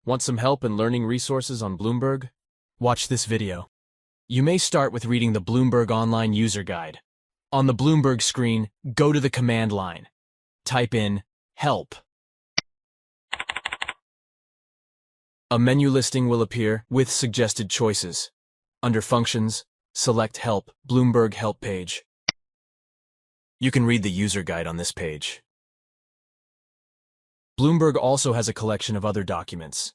Want some help in learning resources on Bloomberg? Watch this video. You may start with reading the Bloomberg Online User Guide. On the Bloomberg screen, go to the command line. Type in Help. A menu listing will appear with suggested choices. Under Functions, select Help, Bloomberg Help page. You can read the user guide on this page. Bloomberg also has a collection of other documents,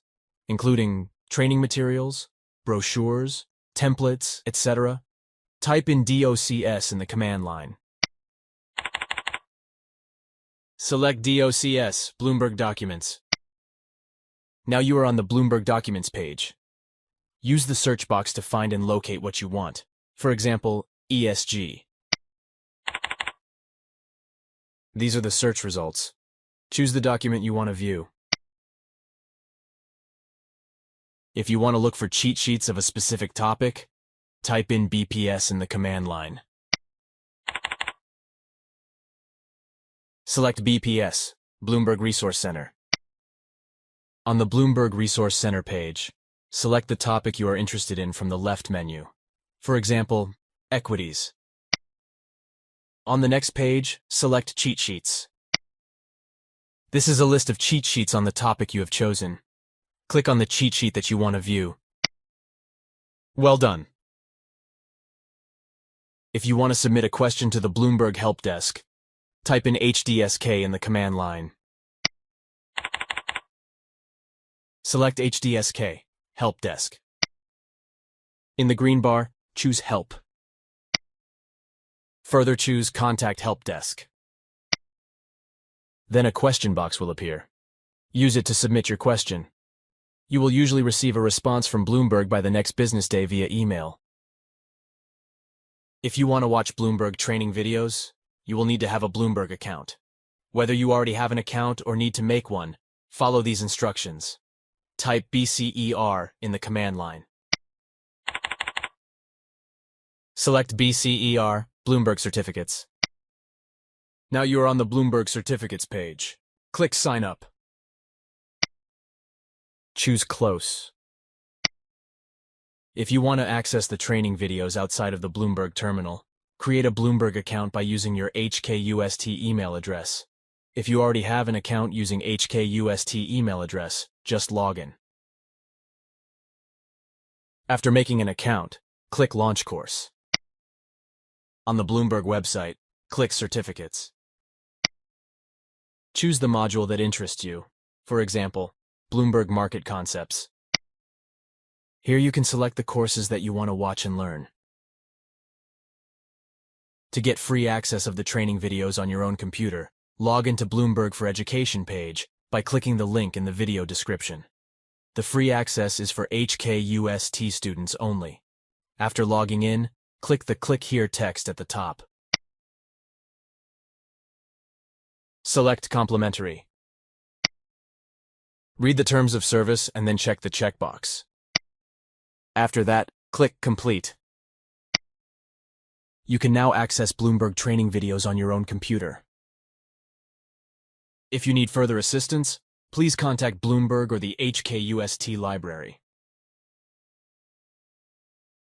including training materials, brochures, templates, etc. Type in DOCS in the command line. Select DOCS, Bloomberg Documents. Now you are on the Bloomberg Documents page. Use the search box to find and locate what you want. For example, ESG. These are the search results. Choose the document you want to view. If you want to look for cheat sheets of a specific topic, type in BPS in the command line. Select BPS, Bloomberg Resource Center. On the Bloomberg Resource Center page, select the topic you are interested in from the left menu. For example, equities. On the next page, select Cheat Sheets. This is a list of cheat sheets on the topic you have chosen. Click on the cheat sheet that you want to view. Well done. If you want to submit a question to the Bloomberg Help Desk, type in HDSK in the command line. Select HDSK, Help Desk. In the green bar, choose Help. Further choose Contact Help Desk. Then a question box will appear. Use it to submit your question. You will usually receive a response from Bloomberg by the next business day via email. If you want to watch Bloomberg training videos, you will need to have a Bloomberg account. Whether you already have an account or need to make one, follow these instructions. Type BCER in the command line. Select BCER, Bloomberg Certificates. Now you are on the Bloomberg Certificates page. Click Sign Up. Choose Close. If you want to access the training videos outside of the Bloomberg terminal, create a Bloomberg account by using your HKUST email address. If you already have an account using HKUST email address, just log in. After making an account, click Launch Course. On the Bloomberg website, click Certificates. Choose the module that interests you. For example, Bloomberg Market Concepts. Here you can select the courses that you want to watch and learn. To get free access of the training videos on your own computer, log into Bloomberg for Education page by clicking the link in the video description. The free access is for HKUST students only. After logging in, click the Click Here text at the top. Select Complimentary. Read the terms of service and then check the checkbox. After that, click Complete. You can now access Bloomberg training videos on your own computer. If you need further assistance, please contact Bloomberg or the HKUST library.